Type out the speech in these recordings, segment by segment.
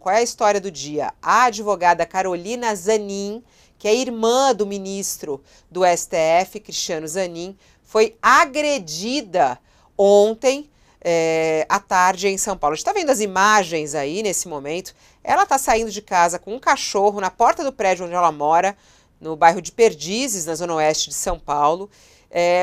qual é a história do dia? A advogada Carolina Zanin, que é irmã do ministro do STF, Cristiano Zanin, foi agredida ontem à tarde em São Paulo. A gente está vendo as imagens aí nesse momento. Ela está saindo de casa com um cachorro na porta do prédio onde ela mora, no bairro de Perdizes, na zona oeste de São Paulo.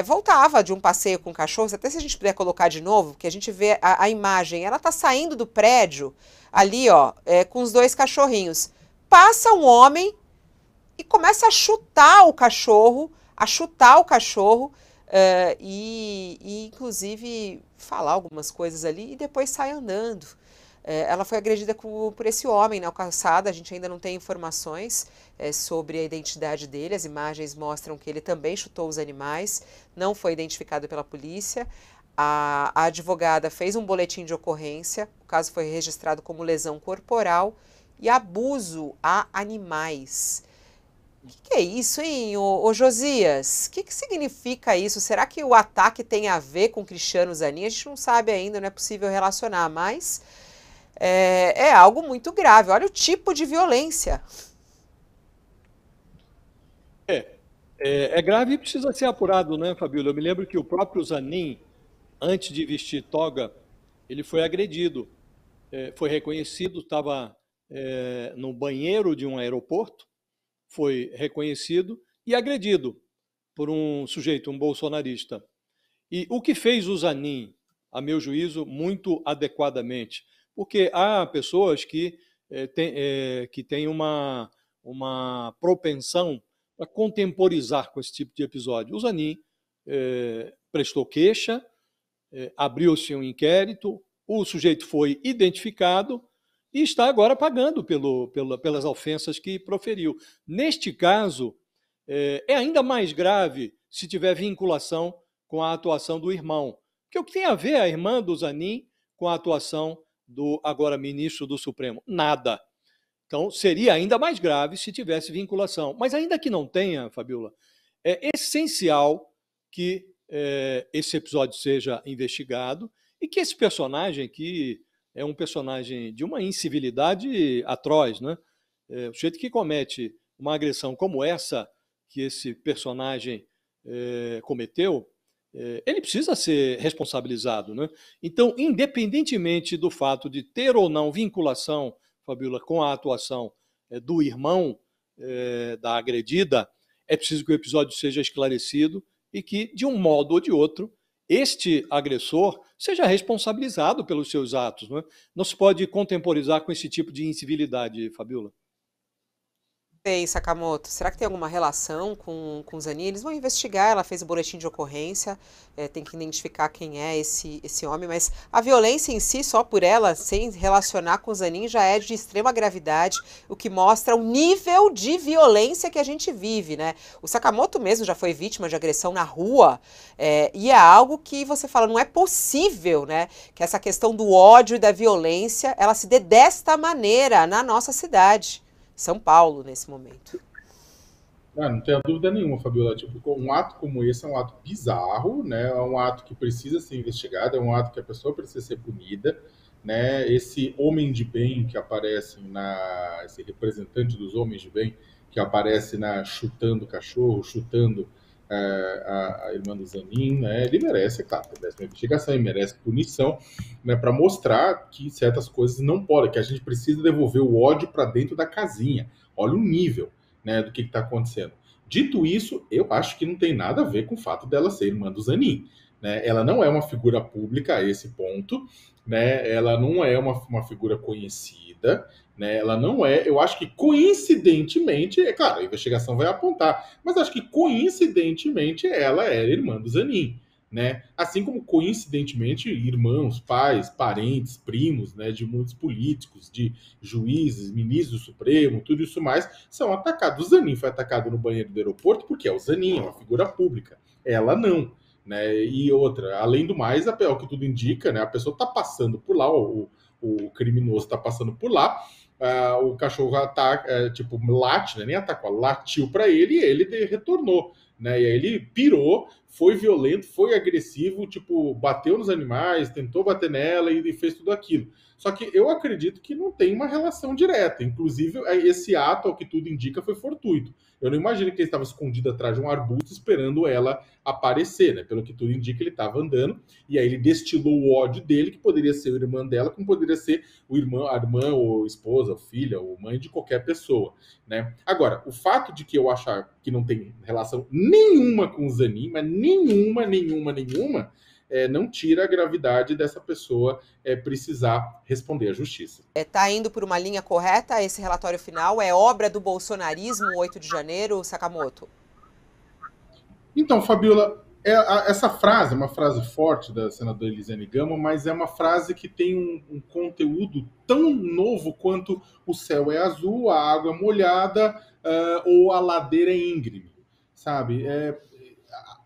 Voltava de um passeio com cachorros, até se a gente puder colocar de novo, que a gente vê a imagem. Ela tá saindo do prédio, ali, ó, com os dois cachorrinhos. Passa um homem e começa a chutar o cachorro, e inclusive falar algumas coisas ali e depois sai andando. Ela foi agredida por esse homem na calçada, a gente ainda não tem informações sobre a identidade dele, as imagens mostram que ele também chutou os animais, não foi identificado pela polícia. A advogada fez um boletim de ocorrência, o caso foi registrado como lesão corporal e abuso a animais. O que é isso, hein, ô Josias? O que significa isso? Será que o ataque tem a ver com Cristiano Zanin? A gente não sabe ainda, não é possível relacionar, mas é algo muito grave. Olha o tipo de violência. É grave e precisa ser apurado, né, Fabíola? Eu me lembro que o próprio Zanin, antes de vestir toga, ele foi agredido. Foi reconhecido, estava no banheiro de um aeroporto, foi reconhecido e agredido por um sujeito, um bolsonarista. E o que fez o Zanin, a meu juízo, muito adequadamente, porque há pessoas que têm uma propensão para contemporizar com esse tipo de episódio. O Zanin prestou queixa, abriu-se um inquérito, o sujeito foi identificado e está agora pagando pelas ofensas que proferiu. Neste caso, é ainda mais grave se tiver vinculação com a atuação do irmão. Porque o que tem a ver a irmã do Zanin com a atuação do agora ministro do Supremo? Nada. Então, seria ainda mais grave se tivesse vinculação. Mas ainda que não tenha, Fabiola, é essencial que esse episódio seja investigado e que esse personagem, que é um personagem de uma incivilidade atroz, né? O sujeito que comete uma agressão como essa que esse personagem cometeu, ele precisa ser responsabilizado, né? Então, independentemente do fato de ter ou não vinculação, Fabiola, com a atuação do irmão da agredida, é preciso que o episódio seja esclarecido e que, de um modo ou de outro, este agressor seja responsabilizado pelos seus atos, né? Não se pode contemporizar com esse tipo de incivilidade, Fabiola. Sei, Sakamoto. Será que tem alguma relação com o Zanin? Eles vão investigar, ela fez o boletim de ocorrência, tem que identificar quem é esse homem, mas a violência em si, só por ela, sem relacionar com o Zanin, já é de extrema gravidade, o que mostra o nível de violência que a gente vive, né? O Sakamoto mesmo já foi vítima de agressão na rua, e é algo que você fala, não é possível, né? Que essa questão do ódio e da violência, ela se dê desta maneira na nossa cidade. São Paulo, nesse momento. Não tenho dúvida nenhuma, Fabiola. Tipo, um ato como esse é um ato bizarro, né? É um ato que precisa ser investigado, é um ato que a pessoa precisa ser punida, né? Esse homem de bem que aparece esse representante dos homens de bem que aparece chutando cachorro, chutando a irmã do Zanin, né? Ele merece, claro, merece uma investigação, ele merece punição, né? Para mostrar que certas coisas não podem, que a gente precisa devolver o ódio para dentro da casinha. Olha o nível, né, do que está acontecendo. Dito isso, eu acho que não tem nada a ver com o fato dela ser irmã do Zanin, né? Ela não é uma figura pública a esse ponto, né? Ela não é uma figura conhecida, né? Ela não é. Eu acho que coincidentemente, é claro, a investigação vai apontar, mas acho que coincidentemente ela era irmã do Zanin. Né? Assim como coincidentemente irmãos, pais, parentes, primos, né, de muitos políticos, de juízes, ministros do Supremo, tudo isso mais, são atacados. O Zanin foi atacado no banheiro do aeroporto porque é o Zanin, é uma figura pública. Ela não. Né? E outra, além do mais, o que tudo indica, né, a pessoa está passando por lá, o criminoso está passando por lá, o cachorro ataca, tipo, late, né, nem atacou, latiu para ele e ele retornou. Né? E aí ele pirou, foi violento, foi agressivo, tipo, bateu nos animais, tentou bater nela e fez tudo aquilo. Só que eu acredito que não tem uma relação direta. Inclusive, esse ato, ao que tudo indica, foi fortuito. Eu não imagino que ele estava escondido atrás de um arbusto esperando ela aparecer, né? Pelo que tudo indica, ele estava andando e aí ele destilou o ódio dele, que poderia ser o irmão dela, como poderia ser a irmã, ou esposa, ou filha, ou mãe de qualquer pessoa, né? Agora, o fato de que eu achar que não tem relação nenhuma com o Zanin, mas nenhuma, não tira a gravidade dessa pessoa precisar responder à justiça. Está indo por uma linha correta esse relatório final? É obra do bolsonarismo, o 8 de janeiro, Sakamoto? Então, Fabiola, essa frase é uma frase forte da senadora Elisiane Gama, mas é uma frase que tem um conteúdo tão novo quanto o céu é azul, a água é molhada ou a ladeira é íngreme, sabe?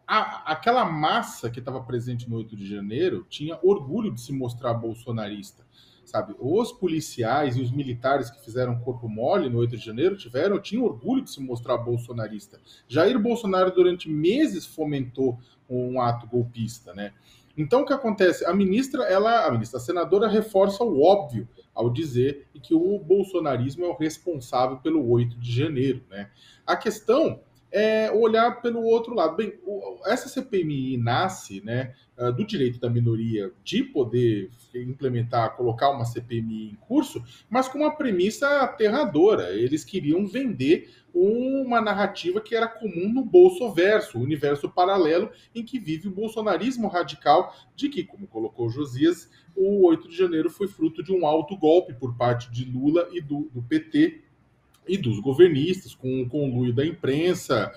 Aquela massa que estava presente no 8 de janeiro tinha orgulho de se mostrar bolsonarista, sabe? Os policiais e os militares que fizeram corpo mole no 8 de janeiro tinham orgulho de se mostrar bolsonarista. Jair Bolsonaro, durante meses, fomentou um ato golpista, né? Então, o que acontece? A senadora reforça o óbvio ao dizer que o bolsonarismo é o responsável pelo 8 de janeiro, né? A questão olhar pelo outro lado. Bem, essa CPMI nasce, né, do direito da minoria de poder implementar, colocar uma CPMI em curso, mas com uma premissa aterradora. Eles queriam vender uma narrativa que era comum no Bolsoverso, o universo paralelo em que vive o bolsonarismo radical, de que, como colocou o Josias, o 8 de janeiro foi fruto de um autogolpe por parte de Lula e do PT, e dos governistas, com o conluio da imprensa,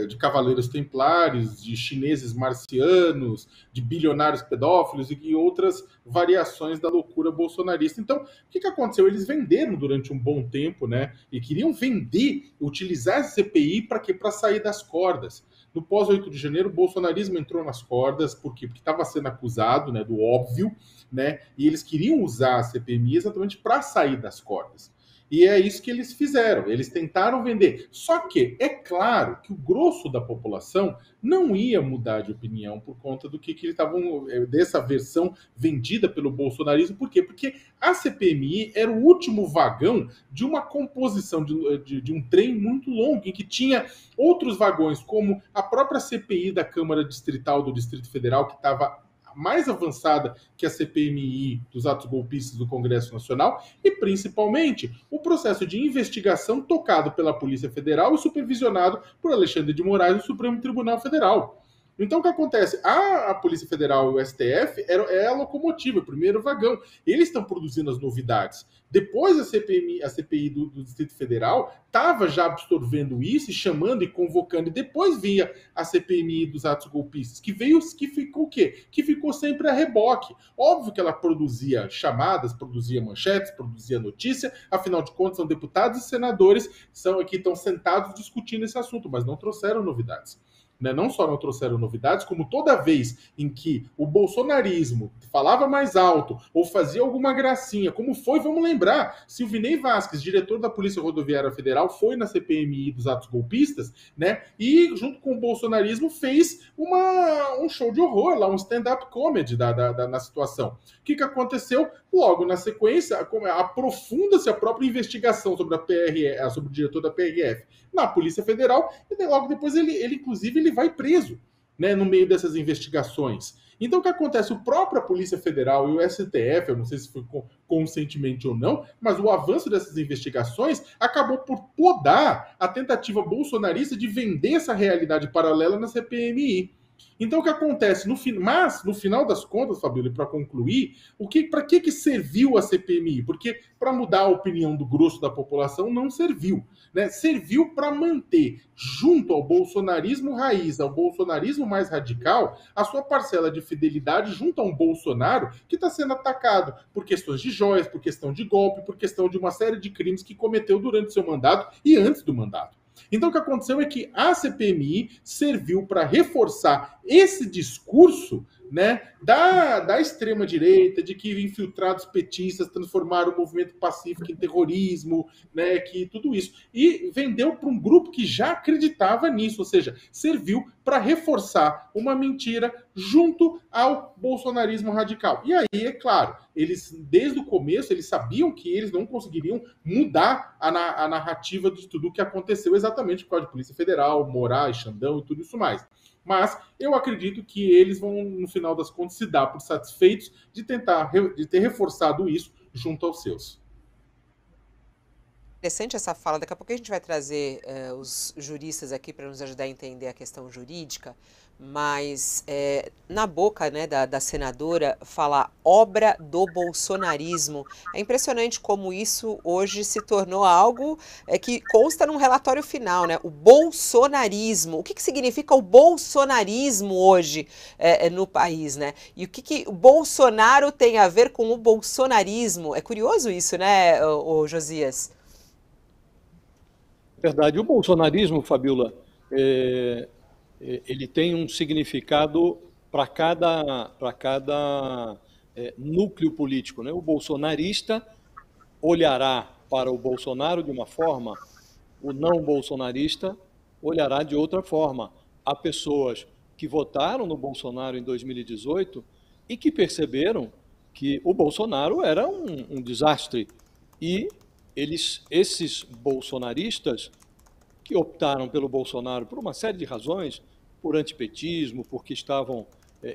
de cavaleiros templários, de chineses marcianos, de bilionários pedófilos e outras variações da loucura bolsonarista. Então, o que aconteceu? Eles venderam durante um bom tempo, né? E queriam vender, utilizar a CPI para quê? Para sair das cordas. No pós-8 de janeiro, o bolsonarismo entrou nas cordas, por quê? Porque estava sendo acusado, né, do óbvio, né? E eles queriam usar a CPMI exatamente para sair das cordas. E é isso que eles fizeram, eles tentaram vender. Só que é claro que o grosso da população não ia mudar de opinião por conta do que eles estavam, dessa versão vendida pelo bolsonarismo. Por quê? Porque a CPMI era o último vagão de uma composição de um trem muito longo, em que tinha outros vagões, como a própria CPI da Câmara Distrital do Distrito Federal, que estava mais avançada que a CPMI dos atos golpistas do Congresso Nacional e, principalmente, o processo de investigação tocado pela Polícia Federal e supervisionado por Alexandre de Moraes no Supremo Tribunal Federal. Então, o que acontece? A Polícia Federal e o STF é a locomotiva, o primeiro vagão. Eles estão produzindo as novidades. Depois a CPI do Distrito Federal estava já absorvendo isso, e chamando e convocando. E depois vinha a CPMI dos atos golpistas, que ficou o quê? Que ficou sempre a reboque. Óbvio que ela produzia chamadas, produzia manchetes, produzia notícia. Afinal de contas, são deputados e senadores que estão sentados discutindo esse assunto, mas não trouxeram novidades. Não só não trouxeram novidades, como toda vez em que o bolsonarismo falava mais alto ou fazia alguma gracinha, como foi, vamos lembrar, Silvinei Vasquez, diretor da Polícia Rodoviária Federal, foi na CPMI dos atos golpistas, né? E junto com o bolsonarismo fez um show de horror, lá um stand-up comedy na situação. O que aconteceu? Logo na sequência, aprofunda-se a própria investigação sobre sobre o diretor da PRF na Polícia Federal, e logo depois ele vai preso, né, no meio dessas investigações. Então, o que acontece? A própria Polícia Federal e o STF, eu não sei se foi consentemente ou não, mas o avanço dessas investigações acabou por podar a tentativa bolsonarista de vender essa realidade paralela na CPMI. Então, o que acontece? Mas, no final das contas, Fabíola, para concluir, para que serviu a CPMI? Porque para mudar a opinião do grosso da população não serviu. Né? Serviu para manter, junto ao bolsonarismo raiz, ao bolsonarismo mais radical, a sua parcela de fidelidade junto a um Bolsonaro que está sendo atacado por questões de joias, por questão de golpe, por questão de uma série de crimes que cometeu durante seu mandato e antes do mandato. Então, o que aconteceu é que a CPMI serviu para reforçar esse discurso, né, da extrema-direita, de que infiltrados petistas transformaram o movimento pacífico em terrorismo, né, que tudo isso. E vendeu para um grupo que já acreditava nisso, ou seja, serviu para reforçar uma mentira junto ao bolsonarismo radical. E aí, é claro, eles, desde o começo, eles sabiam que eles não conseguiriam mudar a narrativa de tudo o que aconteceu exatamente por causa de Polícia Federal, Moraes, Xandão e tudo isso mais. Mas eu acredito que eles vão, no final das contas, se dar por satisfeitos de ter reforçado isso junto aos seus. Interessante essa fala. Daqui a pouco a gente vai trazer os juristas aqui para nos ajudar a entender a questão jurídica, mas na boca, né, da senadora falar obra do bolsonarismo. É impressionante como isso hoje se tornou algo que consta num relatório final, né? O bolsonarismo. O que significa o bolsonarismo hoje no país, né? E o que o Bolsonaro tem a ver com o bolsonarismo? É curioso isso, né, o Josias? Verdade. O bolsonarismo, Fabiola, ele tem um significado para cada núcleo político, né? O bolsonarista olhará para o Bolsonaro de uma forma, o não bolsonarista olhará de outra forma. Há pessoas que votaram no Bolsonaro em 2018 e que perceberam que o Bolsonaro era um desastre. E esses bolsonaristas que optaram pelo Bolsonaro por uma série de razões, por antipetismo, porque estavam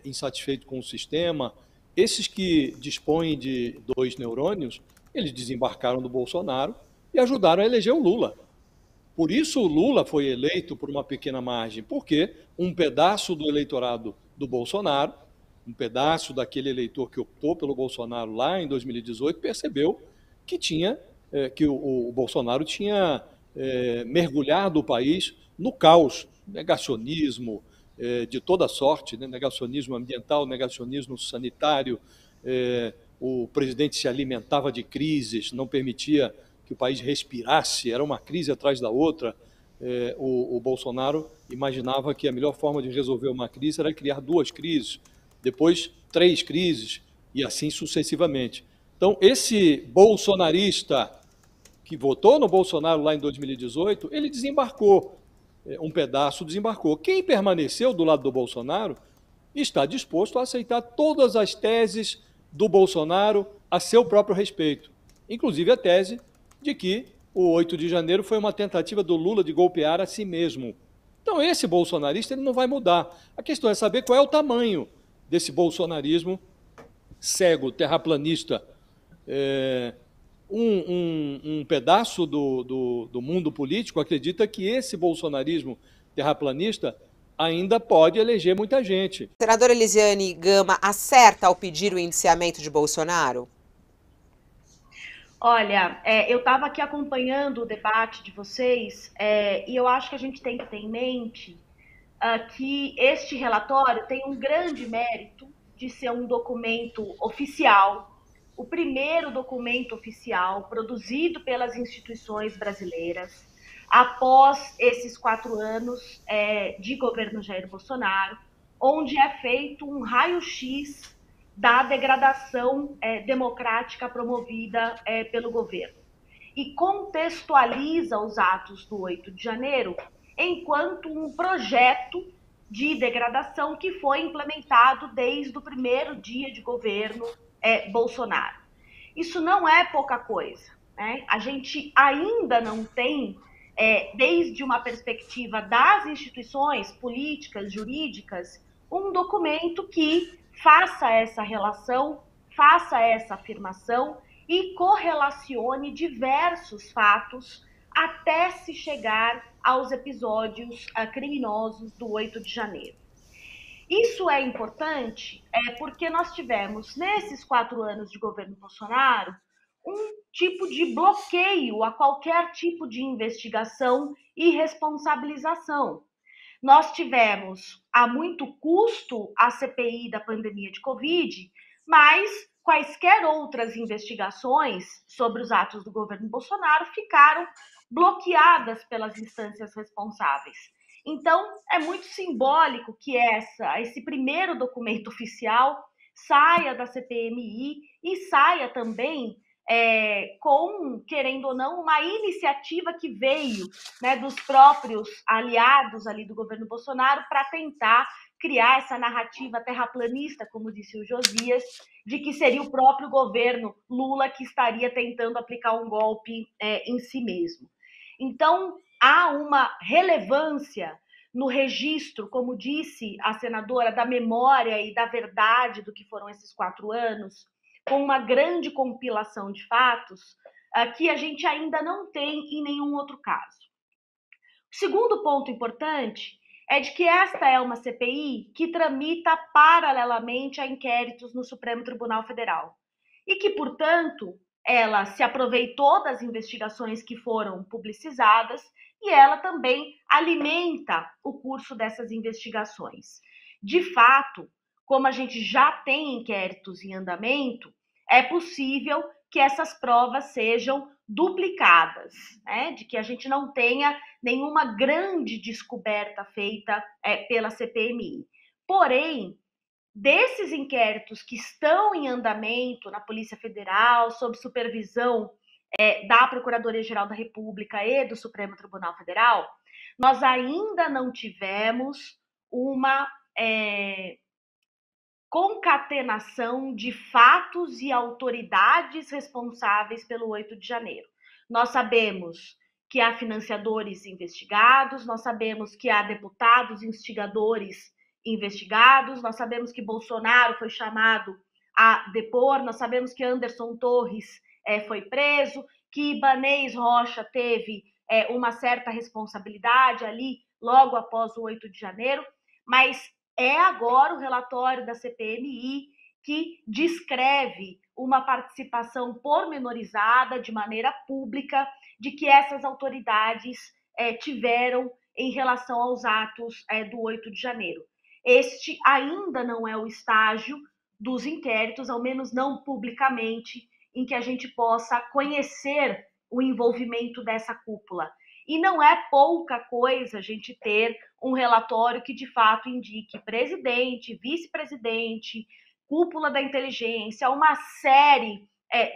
insatisfeitos com o sistema, esses que dispõem de 2 neurônios, eles desembarcaram do Bolsonaro e ajudaram a eleger o Lula. Por isso o Lula foi eleito por uma pequena margem, porque um pedaço do eleitorado do Bolsonaro, um pedaço daquele eleitor que optou pelo Bolsonaro lá em 2018, percebeu que que o Bolsonaro tinha mergulhado o país no caos, negacionismo de toda sorte, né? Negacionismo ambiental, negacionismo sanitário, o presidente se alimentava de crises, não permitia que o país respirasse, era uma crise atrás da outra. O Bolsonaro imaginava que a melhor forma de resolver uma crise era criar 2 crises, depois 3 crises, e assim sucessivamente. Então, esse bolsonarista que votou no Bolsonaro lá em 2018, ele desembarcou, um pedaço desembarcou. Quem permaneceu do lado do Bolsonaro está disposto a aceitar todas as teses do Bolsonaro a seu próprio respeito, inclusive a tese de que o 8 de janeiro foi uma tentativa do Lula de golpear a si mesmo. Então, esse bolsonarista ele não vai mudar. A questão é saber qual é o tamanho desse bolsonarismo cego, terraplanista. Um pedaço do mundo político acredita que esse bolsonarismo terraplanista ainda pode eleger muita gente. Senadora Elisiane Gama acerta ao pedir o indiciamento de Bolsonaro? Olha, eu estava aqui acompanhando o debate de vocês e eu acho que a gente tem que ter em mente que este relatório tem um grande mérito de ser um documento oficial, o primeiro documento oficial produzido pelas instituições brasileiras após esses 4 anos de governo Jair Bolsonaro, onde é feito um raio-x da degradação democrática promovida pelo governo. E contextualiza os atos do 8 de janeiro enquanto um projeto de degradação que foi implementado desde o primeiro dia de governo Bolsonaro. Isso não é pouca coisa, né? A gente ainda não tem, desde uma perspectiva das instituições políticas, jurídicas, um documento que faça essa relação, faça essa afirmação e correlacione diversos fatos até se chegar aos episódios criminosos do 8 de janeiro. Isso é importante porque nós tivemos, nesses 4 anos de governo Bolsonaro, um tipo de bloqueio a qualquer tipo de investigação e responsabilização. Nós tivemos a muito custo a CPI da pandemia de Covid, mas quaisquer outras investigações sobre os atos do governo Bolsonaro ficaram bloqueadas pelas instâncias responsáveis. Então, é muito simbólico que esse primeiro documento oficial saia da CPMI e saia também com, querendo ou não, uma iniciativa que veio dos próprios aliados ali do governo Bolsonaro para tentar criar essa narrativa terraplanista, como disse o Josias, de que seria o próprio governo Lula que estaria tentando aplicar um golpe em si mesmo. Então, há uma relevância no registro, como disse a senadora, da memória e da verdade do que foram esses 4 anos, com uma grande compilação de fatos que a gente ainda não tem em nenhum outro caso. O segundo ponto importante é de que esta é uma CPI que tramita paralelamente a inquéritos no Supremo Tribunal Federal e que, portanto, ela se aproveitou das investigações que foram publicizadas e ela também alimenta o curso dessas investigações. De fato, como a gente já tem inquéritos em andamento, é possível que essas provas sejam duplicadas, né? De que a gente não tenha nenhuma grande descoberta feita pela CPMI. Porém, desses inquéritos que estão em andamento na Polícia Federal, sob supervisão da Procuradoria-Geral da República e do Supremo Tribunal Federal, nós ainda não tivemos uma concatenação de fatos e autoridades responsáveis pelo 8 de janeiro. Nós sabemos que há financiadores investigados, nós sabemos que há deputados instigadores investigados, nós sabemos que Bolsonaro foi chamado a depor, nós sabemos que Anderson Torres foi preso, que Ibanez Rocha teve uma certa responsabilidade ali logo após o 8 de janeiro, mas é agora o relatório da CPMI que descreve uma participação pormenorizada, de maneira pública, de que essas autoridades tiveram em relação aos atos do 8 de janeiro. Este ainda não é o estágio dos inquéritos, ao menos não publicamente, em que a gente possa conhecer o envolvimento dessa cúpula. E não é pouca coisa a gente ter um relatório que, de fato, indique presidente, vice-presidente, cúpula da inteligência, uma série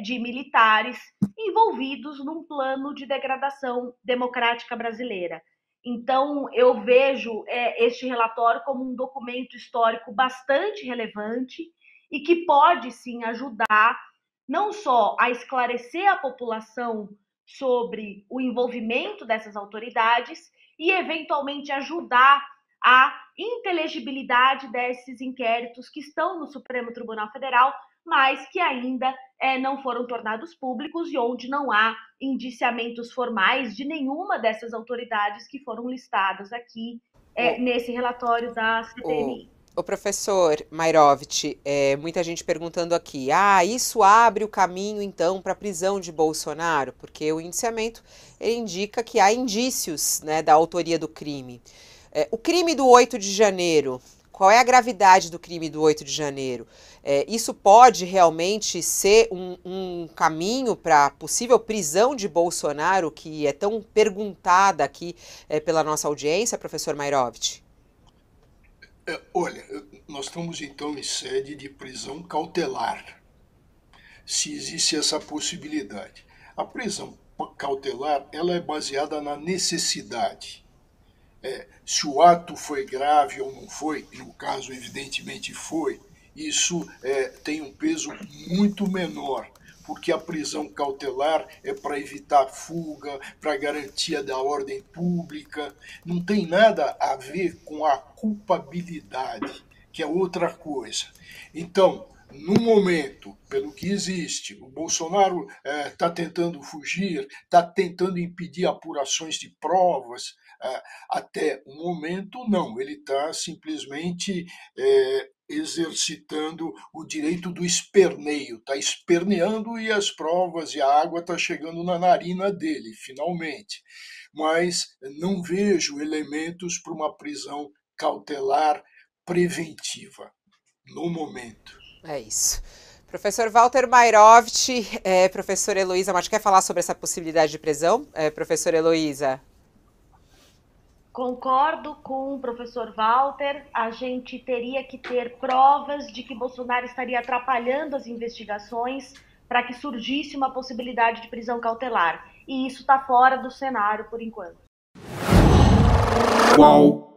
de militares envolvidos num plano de degradação democrática brasileira. Então, eu vejo este relatório como um documento histórico bastante relevante e que pode, sim, ajudar não só a esclarecer a população sobre o envolvimento dessas autoridades e, eventualmente, ajudar a inteligibilidade desses inquéritos que estão no Supremo Tribunal Federal, mas que ainda não foram tornados públicos e onde não há indiciamentos formais de nenhuma dessas autoridades que foram listadas aqui nesse relatório da CPMI. O professor Mairovich, muita gente perguntando aqui, isso abre o caminho então para a prisão de Bolsonaro? Porque o indiciamento indica que há indícios, né, da autoria do crime. O crime do 8 de janeiro, qual é a gravidade do crime do 8 de janeiro? Isso pode realmente ser um caminho para a possível prisão de Bolsonaro, que é tão perguntada aqui pela nossa audiência, professor Mairovich? Olha, nós estamos então em sede de prisão cautelar, se existe essa possibilidade. A prisão cautelar ela é baseada na necessidade. Se o ato foi grave ou não foi, no caso evidentemente foi, isso tem um peso muito menor, porque a prisão cautelar é para evitar fuga, para garantia da ordem pública, não tem nada a ver com a culpabilidade, que é outra coisa. Então, no momento, pelo que existe, o Bolsonaro está tentando fugir, está tentando impedir apurações de provas, até o momento não, ele está simplesmente exercitando o direito do esperneio, está esperneando e as provas e a água está chegando na narina dele, finalmente. Mas não vejo elementos para uma prisão cautelar preventiva, no momento. É isso. Professor Walter Mairovich, professora Heloísa Martins, quer falar sobre essa possibilidade de prisão? Professora Heloísa. Concordo com o professor Walter, a gente teria que ter provas de que Bolsonaro estaria atrapalhando as investigações para que surgisse uma possibilidade de prisão cautelar. E isso está fora do cenário por enquanto. Qual?